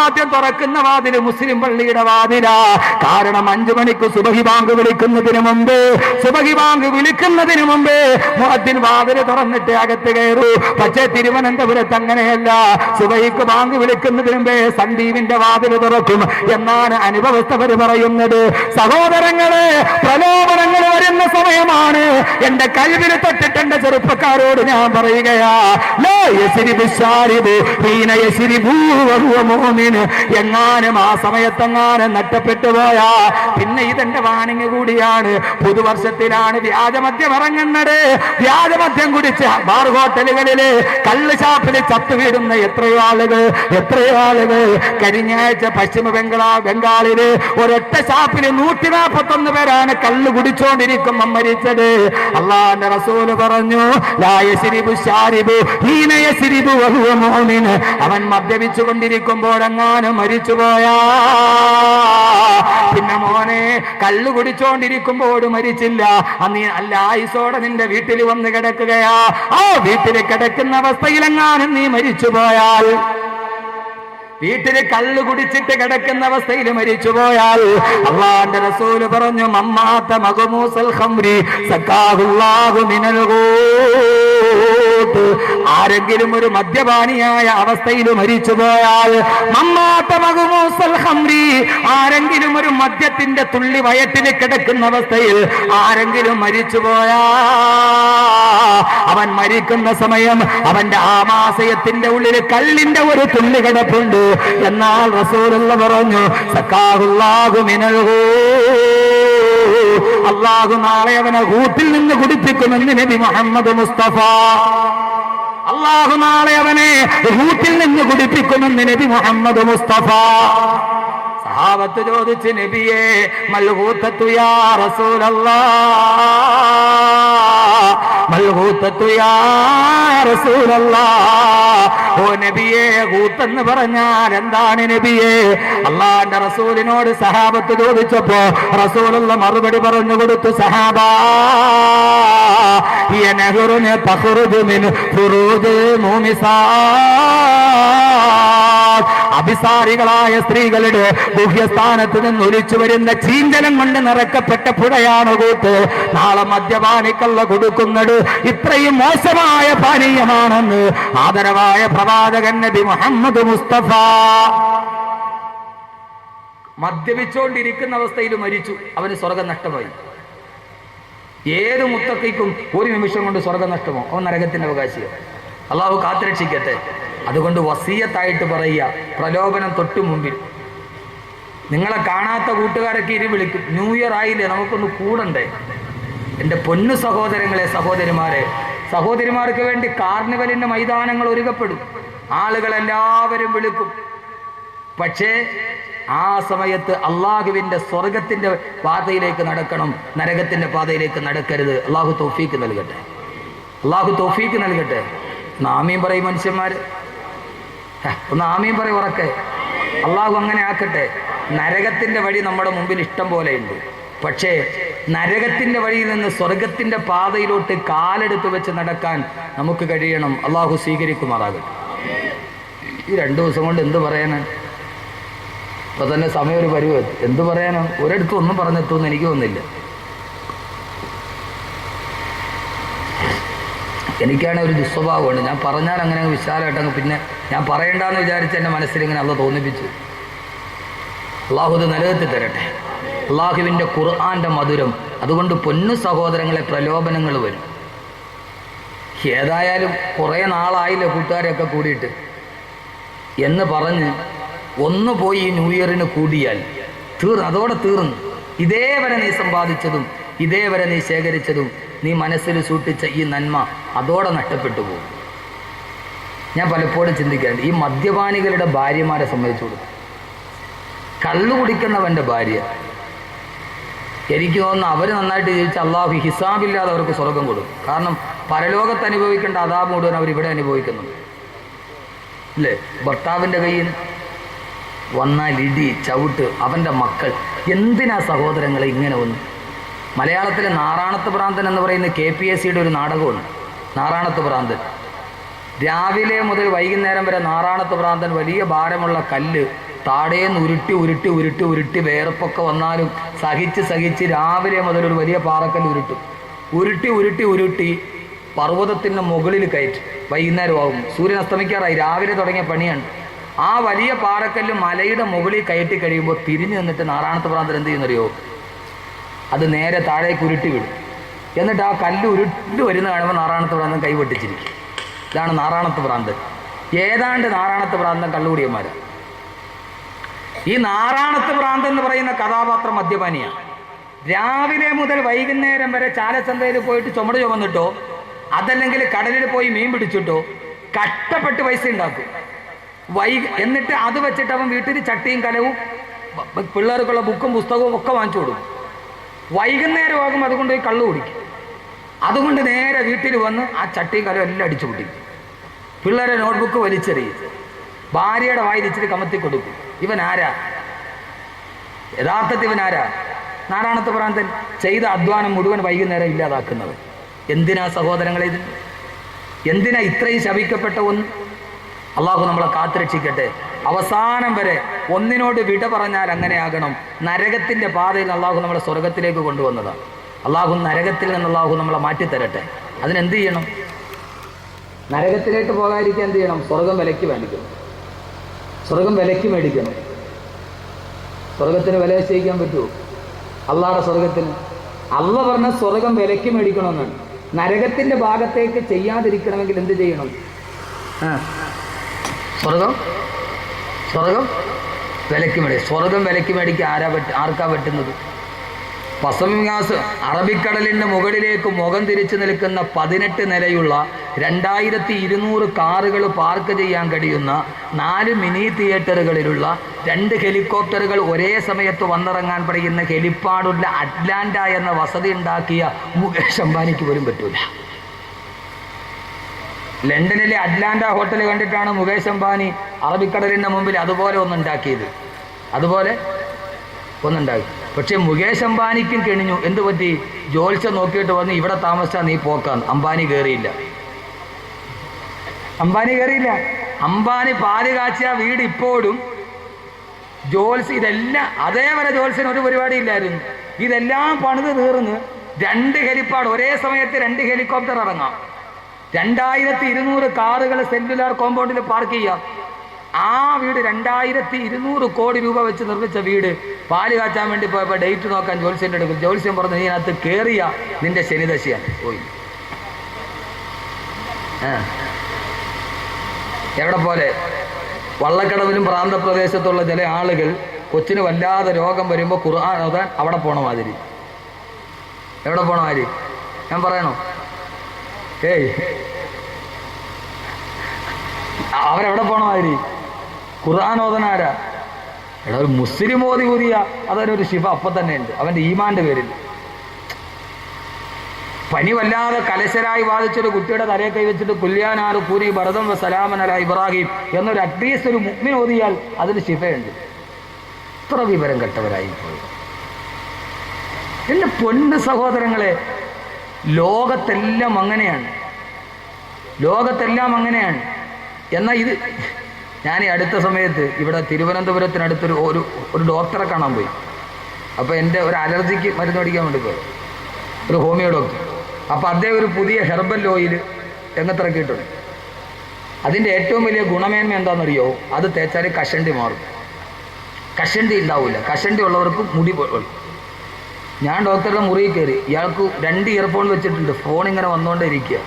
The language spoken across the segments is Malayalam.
ആദ്യം തുറക്കുന്ന വാതില് മുസ്ലിം പള്ളിയുടെ വാതിലാ. കാരണം 5 മണിക്ക് സുബഹി ബാങ്ക് വിളിക്കുന്നതിന് മുമ്പേ മുഅദ്ദിൻ വാതിൽ തുറന്നിട്ട് അകത്ത് കയറൂ. പക്ഷേ തിരുവനന്തപുരത്ത് അങ്ങനെയല്ല. സുബഹിക്ക് ബാങ്ക് വിളിക്കുന്നതിന് മുമ്പേ സന്ദീപിന്റെ വാതിൽ തുറക്കും എന്നാണ് അനുഭവസ്ഥവർ പറയുന്നത്. സഹോദരങ്ങളെ, പ്രലോഭനങ്ങൾ വരുന്ന സമയമാണ്. എന്റെ കൽവിൽ തൊട്ടിട്ട് എന്റെ ചെറുപ്പക്കാരോട് ഞാൻ പറയുകയാ, എങ്ങാനും ആ സമയത്തെങ്ങാനും നഷ്ടപ്പെട്ടു പോയാ പിന്നെ ഇതെന്റെ വാണിങ് കൂടിയാണ്. പുതുവർഷത്തിലാണ് വ്യാജമദ്യം ഇറങ്ങുന്നത്. വ്യാജമദ്യം കുടിച്ച് ബാർ ഹോട്ടലുകളില് കള്ള് ഷാപ്പിൽ ചത്തുവീടുന്ന എത്രയോ ആളുകൾ. കഴിഞ്ഞ ആഴ്ച പശ്ചിമ ബംഗാളില് ഒരൊറ്റ ഷാപ്പില് 141 പേരാണ് കള്ള് കുടിച്ചോണ്ടിരിക്കുമ്പോ മരിച്ചത്. അല്ലാഹുവിന്റെ റസൂല് പറഞ്ഞു, ലാ യശ്രിബു ശാരിബു ഹീന യശ്രിബു വഹുവ മുഅ്മിൻ. അവൻ മദ്യപിച്ചു കൊണ്ടിരിക്കുമ്പോഴെങ്ങാനും മരിച്ചുപോയാ പിന്നെ മോനെ കള്ളു കുടിച്ചോണ്ടിരിക്കുമ്പോൾ മരിച്ചില്ല, അന്ന് അല്ല ആയുസോടെ നിന്റെ വീട്ടിൽ വന്ന് കിടക്കുകയാ. ആ വീട്ടിൽ കിടക്കുന്ന അവസ്ഥയിലെങ്ങാനും നീ മരിച്ചുപോയാൽ, വീട്ടിൽ കള്ളു കുടിച്ചിട്ട് കിടക്കുന്ന അവസ്ഥയിൽ മരിച്ചുപോയാൽ അല്ലാഹുവിന്റെ റസൂല് പറഞ്ഞു, മമ്മാത മഗ്മൂസൽ ഖംരി സഖാഹുല്ലാഹു മിനൽ ഗൂത്ത്. ആരെങ്കിലും ഒരു മദ്യപാനിയായ അവസ്ഥയിൽ മരിച്ചുപോയാൽ, മമ്മാത മഗ്മൂസൽ ഖംരി, ആരെങ്കിലും ഒരു മദ്യത്തിന്റെ തുള്ളി വയറ്റിൽ കിടക്കുന്ന അവസ്ഥയിൽ ആരെങ്കിലും മരിച്ചുപോയാ അവൻ മരിക്കുന്ന സമയം അവന്റെ ആമാശയത്തിന്റെ ഉള്ളിൽ കള്ളിന്റെ ഒരു തുള്ളി കിടപ്പുണ്ട്. എന്നാൽ റസൂലുള്ള പറഞ്ഞു, സഖാഹുല്ലാഹു മിനൽ ഗൂത്ത്. അല്ലാഹു നാളെ അവനെ ഗൂത്തിൽ നിന്ന് കുടിപ്പിക്കുമെന്ന് നബി മുഹമ്മദ് മുസ്തഫ. അല്ലാഹു നാളെ അവനെ ഗൂത്തിൽ നിന്ന് കുടിപ്പിക്കുമെന്ന് നബി മുഹമ്മദ് മുസ്തഫ. സഹാബത്ത് ചോദിച്ചു, നബിയേ മൽ ഗൂത്തത്തു യാ റസൂലല്ലാഹ്, മൽ ഗൂത്തത്തു യാ റസൂലല്ലാഹ്. ഓ നബിയേ, ഗൂത്തെന്ന് പറഞ്ഞാൽ എന്താണ് നബിയേ? അല്ലാഹുവിന്റെ റസൂലിനോട് സഹാബത്ത് ചോദിച്ചപ്പോ റസൂലുള്ള മറുപടി പറഞ്ഞു കൊടുത്തു, സഹാബാ ഹിയ നഹറുൻ തഖറുജു മിൻ ഫുറൂജിൽ മുമിസാത്ത്. അഭിസാരികളായ സ്ത്രീകളുടെ ഗുഹ്യസ്ഥാനത്ത് നിന്ന് ഒലിച്ചു വരുന്ന ചീഞ്ചലം കൊണ്ട് നിറക്കപ്പെട്ട പുഴയാണ് കൂത്ത്. നാളെ മദ്യപാനിക്കല്ല കൊടുക്കുന്നത് ഇത്രയും മോശമായ പാനീയമാണെന്ന് ആദരവായ പ്രവാചകൻ നബി മുഹമ്മദ് മുസ്തഫ. മദ്യപിച്ചുകൊണ്ടിരിക്കുന്ന അവസ്ഥയിൽ മരിച്ചു, അവന് സ്വർഗം നഷ്ടമായി. ഏത് മുത്തക്കൈക്കും ഒരു നിമിഷം കൊണ്ട് സ്വർഗം നഷ്ടമോ? അവൻ നരകത്തിന്റെ അവകാശിയാണ്. അള്ളാഹു കാത്തുരക്ഷിക്കട്ടെ. അതുകൊണ്ട് വസിയത്തായിട്ട് പറയുക, പ്രലോഭനം തൊട്ടു മുമ്പിൽ. നിങ്ങളെ കാണാത്ത കൂട്ടുകാരൊക്കെ ഇനി വിളിക്കും, ന്യൂ ഇയർ ആയില്ലേ, നമുക്കൊന്ന് കൂടണ്ടേ? എൻ്റെ പൊന്നു സഹോദരങ്ങളെ, സഹോദരിമാർക്ക് വേണ്ടി കാർണിവലിന്റെ മൈതാനങ്ങൾ ഒരുക്കപ്പെടും, ആളുകളെല്ലാവരും വിളിക്കും. പക്ഷേ ആ സമയത്ത് അള്ളാഹുവിന്റെ സ്വർഗത്തിന്റെ പാതയിലേക്ക് നടക്കണം, നരകത്തിന്റെ പാതയിലേക്ക് നടക്കരുത്. അള്ളാഹു തൗഫീക്ക് നൽകട്ടെ, അള്ളാഹു തൗഫീക്ക് നൽകട്ടെ. ഒന്ന് ആമീൻ പറയും മനുഷ്യന്മാര്, ഒന്ന് ആമീൻ പറയും ഉറക്കെ. അള്ളാഹു അങ്ങനെ ആക്കട്ടെ. നരകത്തിന്റെ വഴി നമ്മുടെ മുമ്പിൽ ഇഷ്ടം പോലെയുണ്ട്. പക്ഷേ നരകത്തിന്റെ വഴിയിൽ നിന്ന് സ്വർഗത്തിന്റെ പാതയിലോട്ട് കാലെടുത്ത് വെച്ച് നടക്കാൻ നമുക്ക് കഴിയണം. അള്ളാഹു സ്വീകരിക്കുമാറാകട്ടെ. ഈ 2 ദിവസം കൊണ്ട് എന്ത് പറയാനാണ്? ഇപ്പൊ തന്നെ സമയം ഒരു പരിവ്. എന്ത് പറയാനാണ്? ഒരിടത്തും ഒന്നും പറഞ്ഞെത്തുമെന്ന് എനിക്ക് തോന്നുന്നില്ല. എനിക്കാണ് ഒരു ദുസ്വഭാവമുണ്ട്, ഞാൻ പറഞ്ഞാൽ അങ്ങനെ വിശാലമായിട്ടങ്ങ് പിന്നെ ഞാൻ പറയണ്ടെന്ന് വിചാരിച്ച് എൻ്റെ മനസ്സിൽ ഇങ്ങനെ അള്ള തോന്നിപ്പിച്ചു. അള്ളാഹു ഇത് നിലനിർത്തി തരട്ടെ. അള്ളാഹുവിൻ്റെ ഖുർആന്റെ മധുരം. അതുകൊണ്ട് പൊന്നു സഹോദരങ്ങളെ, പ്രലോഭനങ്ങൾ വരും. ഏതായാലും കുറേ നാളായില്ലേ കൂട്ടുകാരെയൊക്കെ കൂടിയിട്ട് എന്ന് പറഞ്ഞ് ഒന്ന് പോയി ഈ ന്യൂ ഇയറിന് കൂടിയാൽ അതോടെ തീർന്നു. ഇതേവരെ നീ സമ്പാദിച്ചതും ഇതേവരെ നീ ശേഖരിച്ചതും നീ മനസ്സിൽ സൂക്ഷിച്ച ഈ നന്മ അതോടെ നഷ്ടപ്പെട്ടു പോകും. ഞാൻ പലപ്പോഴും ചിന്തിക്കാറുണ്ട്, ഈ മദ്യപാനികളുടെ ഭാര്യമാരെ സംബന്ധിച്ചു കൊടുക്കും. കള്ളു കുടിക്കുന്നവൻ്റെ ഭാര്യ, എനിക്ക് തോന്നുന്നു അവർ നന്നായിട്ട് ജീവിച്ച അള്ളാഹു ഹിസാബില്ലാതെ അവർക്ക് സ്വർഗം കൊടുക്കും. കാരണം പരലോകത്ത് അനുഭവിക്കേണ്ട അദാബ് മുഴുവൻ അവരിവിടെ അനുഭവിക്കുന്നുണ്ട് അല്ലേ? ഭർത്താവിൻ്റെ കയ്യിൽ വന്നാൽ ഇടി ചവിട്ട്, അവൻ്റെ മക്കൾ. എന്തിനാ സഹോദരങ്ങളെ ഇങ്ങനെ വന്നു? മലയാളത്തിലെ നാറാണത്ത് ഭ്രാന്തൻ എന്ന് പറയുന്ന KPSCയുടെ ഒരു നാടകമുണ്ട്, നാറാണത്ത് ഭ്രാന്തൻ. രാവിലെ മുതൽ വൈകുന്നേരം വരെ നാറാണത്ത് ഭ്രാന്തൻ വലിയ ഭാരമുള്ള കല്ല് താടേന്ന് ഉരുട്ടി ഉരുട്ടി ഉരുട്ടി ഉരുട്ടി വേർപ്പൊക്കെ വന്നാലും സഹിച്ച് രാവിലെ മുതൽ ഒരു വലിയ പാറക്കല്ല് ഉരുട്ടി ഉരുട്ടി ഉരുട്ടി പർവ്വതത്തിൻ്റെ മുകളിൽ കയറ്റി. വൈകുന്നേരമാകും, സൂര്യൻ അസ്തമിക്കാറായി, രാവിലെ തുടങ്ങിയ പണിയാണ്. ആ വലിയ പാറക്കല്ല് മലയുടെ മുകളിൽ കയറ്റി കഴിയുമ്പോൾ തിരിഞ്ഞു നിന്നിട്ട് നാറാണത്ത് ഭ്രാന്തൻ എന്ത് ചെയ്യുന്നറിയോ? അത് നേരെ താഴേക്ക് ഉരുട്ടി വിടും. എന്നിട്ട് ആ കല്ല് ഉരുട്ടി വരുന്ന കാണുമ്പോൾ നാറാണത്ത് ഭ്രാന്തൻ കൈവെട്ടിച്ചിരിക്കും. ഇതാണ് നാറാണത്ത് ഭ്രാന്തൻ. ഏതാണ്ട് നാറാണത്ത് ഭ്രാന്തൻ കള്ളുകൂടിയന്മാർ. ഈ നാറാണത്ത് ഭ്രാന്തൻ എന്ന് പറയുന്ന കഥാപാത്രം മദ്യപാനിയാണ്. രാവിലെ മുതൽ വൈകുന്നേരം വരെ ചാലച്ചന്തയിൽ പോയിട്ട് ചുമട് ചുമന്നിട്ടോ അതല്ലെങ്കിൽ കടലിൽ പോയി മീൻ പിടിച്ചിട്ടോ കഷ്ടപ്പെട്ട് പൈസ ഉണ്ടാക്കും. എന്നിട്ട് അത് വെച്ചിട്ട് അവൻ വീട്ടിൽ ചട്ടിയും കലവും പിള്ളേർക്കുള്ള ബുക്കും പുസ്തകവും ഒക്കെ വാങ്ങിച്ചു കൊടുക്കും. വൈകുന്നേരമാകും അതുകൊണ്ട് പോയി കള്ളു കുടിക്കും. അതുകൊണ്ട് നേരെ വീട്ടിൽ വന്ന് ആ ചട്ടിയും കലവും എല്ലാം അടിച്ചു പൊട്ടിക്കും. പിള്ളേരെ നോട്ട്ബുക്ക് വലിച്ചെറിയും. ഭാര്യയുടെ വായിൽ ഇച്ചിരി കമത്തി കൊടുക്കും. ഇവൻ ആരാ? യഥാർത്ഥത്തിൽ ഇവൻ ആരാ? നാറാണത്ത് ഭ്രാന്തൻ. ചെയ്ത അധ്വാനം മുഴുവൻ വൈകുന്നേരം ഇല്ലാതാക്കുന്നത്. എന്തിനാ സഹോദരങ്ങളെ ഇത്? എന്തിനാ ഇത്രയും ശപിക്കപ്പെട്ട ഒന്ന്? അള്ളാഹു നമ്മളെ കാത്തുരക്ഷിക്കട്ടെ. അവസാനം വരെ ഒന്നിനോട് വിട പറഞ്ഞാൽ അങ്ങനെയാകണം. നരകത്തിൻ്റെ പാതയിൽ അള്ളാഹു നമ്മളെ സ്വർഗത്തിലേക്ക് കൊണ്ടുവന്നതാണ്. അള്ളാഹു നരകത്തിൽ നിന്ന് അള്ളാഹു നമ്മളെ മാറ്റിത്തരട്ടെ. അതിനെന്ത് ചെയ്യണം? നരകത്തിലേക്ക് പോകാതിരിക്കാൻ എന്ത് ചെയ്യണം? സ്വർഗം വിലയ്ക്ക് മേടിക്കണം. സ്വർഗം വിലയ്ക്ക് മേടിക്കണം. സ്വർഗത്തിന് വില നിശ്ചയിക്കാൻ പറ്റുമോ? അള്ളാഹുടെ സ്വർഗത്തിന് അള്ള പറഞ്ഞ സ്വർഗം വിലയ്ക്ക് മേടിക്കണമെന്നാണ്. നരകത്തിൻ്റെ ഭാഗത്തേക്ക് ചെയ്യാതിരിക്കണമെങ്കിൽ എന്ത് ചെയ്യണം? സ്വർഗം വിലയ്ക്ക് മേടിക്കും. സ്വർഗം വിലയ്ക്ക് മേടിക്കാൻ ആർക്കാ പറ്റുന്നത്? പസമിങ്ങാസ് അറബിക്കടലിൻ്റെ മുകളിലേക്ക് മുഖം തിരിച്ചു നിൽക്കുന്ന 18 നിലയുള്ള 2200 കാറുകൾ പാർക്ക് ചെയ്യാൻ കഴിയുന്ന 4 മിനി തിയേറ്ററുകളിലുള്ള 2 ഹെലികോപ്റ്ററുകൾ ഒരേ സമയത്ത് വന്നിറങ്ങാൻ കഴിയുന്ന ഹെലിപ്പാഡുള്ള അറ്റ്ലാന്റ എന്ന വസതി ഉണ്ടാക്കിയ മുകേഷ് അംബാനിക്ക് പോലും പറ്റൂല. ലണ്ടനിലെ അറ്റ്ലാന്റ ഹോട്ടൽ കണ്ടിട്ടാണ് മുകേഷ് അംബാനി അറബിക്കടലിൻ്റെ മുമ്പിൽ അതുപോലെ ഒന്നുണ്ടാക്കിയത്. പക്ഷെ മുകേഷ് അംബാനിക്കും കെണിഞ്ഞു. എന്ത് പറ്റി? ജോത്സ്യം നോക്കിയിട്ട് വന്ന് ഇവിടെ താമസിച്ചാൽ നീ പോക്കാന്ന്. അംബാനി കയറിയില്ല. അംബാനി പാല് കാച്ചിയ വീട് ഇപ്പോഴും ഇതെല്ലാം അതേവരെ ജോത്സ്യന് ഒരു പരിപാടി ഇല്ലായിരുന്നു. ഇതെല്ലാം പണിത് തീർന്ന് 2 ഹെലിപ്പാഡ് ഒരേ സമയത്ത് 2 ഹെലികോപ്റ്റർ ഇറങ്ങാം. 2200 കാറുകൾ സെല്ലുലാർ കോമ്പൗണ്ടിൽ പാർക്ക് ചെയ്യാം. ആ വീട് 2200 കോടി രൂപ വെച്ച് നിർമ്മിച്ച വീട് പാല് കാച്ചാൻ വേണ്ടി പോയപ്പോൾ ഡേറ്റ് നോക്കാൻ ജോത്സ്യൻ്റെ എടുക്കും. ജോത്സ്യം പറഞ്ഞു, നീ അതിനകത്ത് കയറിയ നിന്റെ ശനിദശയാണ് പോയി. എവിടെ പോലെ വള്ളക്കടവിലും പ്രാന്തപ്രദേശത്തുള്ള ചില ആളുകൾ കൊച്ചിന് വല്ലാതെ രോഗം വരുമ്പോൾ ഖുർആൻ ഓതാൻ അവിടെ പോണ മാതിരി. എവിടെ പോണ മാതിരി ഞാൻ പറയണോ? അവരെവിടെ പോണ മാതിരി ഖുർആൻ ഓതനാരാ? എടാ, ഒരു മുസ്ലിം ഓതി ഊതിയ അതൊരു ശിഫ അപ്പം തന്നെ ഉണ്ട് അവൻ്റെ ഈമാൻ്റെ പേരിൽ. പനി വല്ലാതെ കലശരായി ബാധിച്ചൊരു കുട്ടിയുടെ തലയെ കൈവച്ചിട്ട് കുല്യാനാറ് കൂരി ഭരതം സലാമൻ അല ഇബ്രാഹിം എന്നൊരു അറ്റ്ലീസ്റ്റ് ഒരു മുഅ്മിൻ ഓതിയാൽ അതിന് ശിഫയുണ്ട്. ഇത്ര വിവരം കെട്ടവരായി പോയി. എൻ്റെ പൊന്ന് സഹോദരങ്ങളെ, ലോകത്തെല്ലാം അങ്ങനെയാണ്. എന്നാൽ ഇത് ഞാൻ ഈ അടുത്ത സമയത്ത് ഇവിടെ തിരുവനന്തപുരത്തിനടുത്തൊരു ഒരു ഡോക്ടറെ കാണാൻ പോയി. അപ്പോൾ എൻ്റെ ഒരു അലർജിക്ക് മരുന്ന് മേടിക്കാൻ വേണ്ടി പോയി, ഒരു ഹോമിയോ ഡോക്ടർ. അപ്പോൾ അദ്ദേഹം ഒരു പുതിയ ഹെർബൽ ഓയിൽ രംഗത്തിറക്കിയിട്ടുണ്ട്. അതിൻ്റെ ഏറ്റവും വലിയ ഗുണമേന്മ എന്താണെന്നറിയോ? അത് തേച്ചാൽ കഷണ്ടി മാറും. കഷണ്ടി ഉണ്ടാവില്ല. കഷണ്ടി ഉള്ളവർക്ക് മുടി പോലും. ഞാൻ ഡോക്ടറുടെ മുറിയിൽ കയറി. ഇയാൾക്ക് 2 ഇയർഫോൺ വെച്ചിട്ടുണ്ട്. ഫോൺ ഇങ്ങനെ വന്നുകൊണ്ടേ ഇരിക്കുക.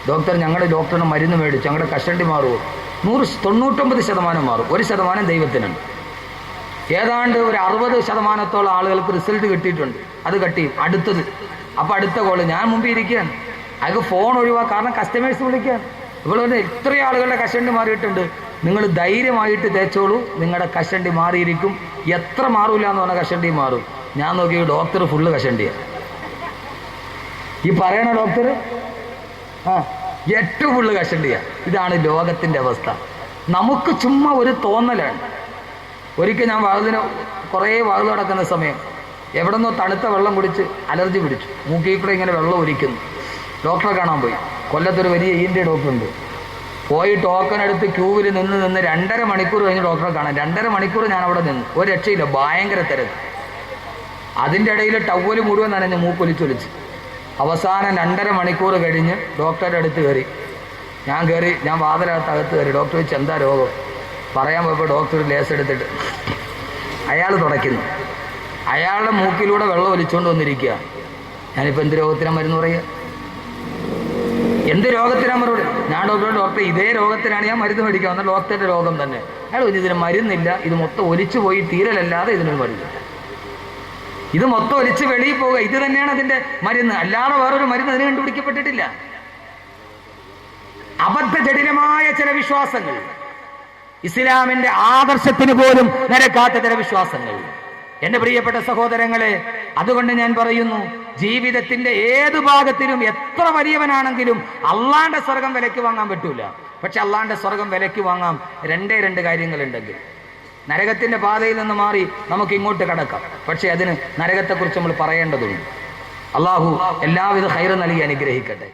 ഡോക്ടർ, ഞങ്ങളുടെ ഡോക്ടറിന് മരുന്ന് മേടിച്ചു, ഞങ്ങളുടെ കഷണ്ടി മാറുമോ? 99% മാറും. 1% ദൈവത്തിനുണ്ട്. ഏതാണ്ട് ഒരു 60% ആളുകൾക്ക് റിസൾട്ട് കിട്ടിയിട്ടുണ്ട്. അത് അടുത്തത്. അപ്പോൾ അടുത്ത കോള് ഞാൻ മുമ്പിൽ ഇരിക്കുകയാണ്. അയാൾക്ക് ഫോൺ ഒഴിവാക്കുക. കാരണം കസ്റ്റമേഴ്സ് വിളിക്കുകയാണ്. ഇവിടെ വന്ന് ഇത്രയും ആളുകളുടെ കഷണ്ടി മാറിയിട്ടുണ്ട്, നിങ്ങൾ ധൈര്യമായിട്ട് തേച്ചോളൂ, നിങ്ങളുടെ കഷണ്ടി മാറിയിരിക്കും. എത്ര മാറില്ല എന്ന് പറഞ്ഞാൽ കഷണ്ടി മാറും. ഞാൻ നോക്കി ഡോക്ടർ ഫുള്ള് കഷണ്ടിയാണ്. ഈ പറയണ ഡോക്ടർ ഏറ്റവും ഫുള്ള് കഷണ്ടിയാണ്. ഇതാണ് ലോകത്തിൻ്റെ അവസ്ഥ. നമുക്ക് ചുമ്മാ ഒരു തോന്നലാണ്. ഒരിക്കൽ ഞാൻ കുറേ വാതിൽ നടക്കുന്ന സമയം എവിടെ നിന്നോ തണുത്ത വെള്ളം കുടിച്ച് അലർജി പിടിച്ചു. മൂക്കിൽ കൂടെ ഇങ്ങനെ വെള്ളം ഒലിക്കുന്നു. ഡോക്ടറെ കാണാൻ പോയി. കൊല്ലത്തൊരു വലിയ ENT ഡോക്ടറുണ്ട്. പോയി ടോക്കൺ എടുത്ത് ക്യൂവിൽ നിന്ന് 2.5 മണിക്കൂർ കഴിഞ്ഞ് ഡോക്ടറെ കാണാൻ. 2.5 മണിക്കൂർ ഞാൻ അവിടെ നിന്ന്, ഒരു രക്ഷയില്ല, ഭയങ്കര തിരക്ക്. അതിൻ്റെ ഇടയിൽ ടവല് മുഴുവൻ നനഞ്ഞ് മൂക്കൊലിച്ചൊലിച്ച്. അവസാനം 2.5 മണിക്കൂർ കഴിഞ്ഞ് ഡോക്ടറുടെ അടുത്ത് കയറി. ഞാൻ വാതിലകത്ത് കയറി. ഡോക്ടർ ചോദിച്ചു എന്താ രോഗം പറയാൻ പോയപ്പോൾ ഡോക്ടർ ലേസ് എടുത്തിട്ട് അയാൾ തുടയ്ക്കുന്നു. അയാളുടെ മൂക്കിലൂടെ വെള്ളം ഒലിച്ചുകൊണ്ട് വന്നിരിക്കുക. ഞാനിപ്പോൾ എന്ത് രോഗത്തിനാ മരുന്ന് പറയുക? എന്ത് രോഗത്തിനാ മറുപടി? ഞാൻ ഡോക്ടർ ഇതേ രോഗത്തിനാണ് ഞാൻ മരുന്ന് മേടിക്കുക. എന്നാൽ ഡോക്ടറുടെ രോഗം തന്നെ. അയാൾ ഇതിന് മരുന്നില്ല, ഇത് മൊത്തം ഒലിച്ചു പോയി തീരലല്ലാതെ ഇതിനൊരു മരുന്നില്ല. ഇത് മൊത്തം ഒലിച്ച് വെളിയിൽ പോവുക, ഇത് തന്നെയാണ് അതിൻ്റെ മരുന്ന്, അല്ലാതെ വേറൊരു മരുന്ന് അതിന് കണ്ടുപിടിക്കപ്പെട്ടിട്ടില്ല. അബദ്ധജടിലമായ ചില വിശ്വാസങ്ങൾ, ഇസ്ലാമിന്റെ ആദർശത്തിന് പോലും നിരക്കാത്ത ചില വിശ്വാസങ്ങൾ. എന്റെ പ്രിയപ്പെട്ട സഹോദരങ്ങളെ, അതുകൊണ്ട് ഞാൻ പറയുന്നു, ജീവിതത്തിന്റെ ഏത് ഭാഗത്തിലും എത്ര വലിയവനാണെങ്കിലും അള്ളാന്റെ സ്വർഗം വിലയ്ക്ക് വാങ്ങാൻ പറ്റൂല. പക്ഷെ അള്ളാന്റെ സ്വർഗം വിലയ്ക്ക് വാങ്ങാം രണ്ട് കാര്യങ്ങളുണ്ടെങ്കിൽ. നരകത്തിന്റെ പാതയിൽ നിന്ന് മാറി നമുക്ക് ഇങ്ങോട്ട് കടക്കാം. പക്ഷെ അതിന് നരകത്തെക്കുറിച്ച് നമ്മൾ പറയേണ്ടതുണ്ട്. അള്ളാഹു എല്ലാവിധ ഖൈർ നൽകി അനുഗ്രഹിക്കട്ടെ.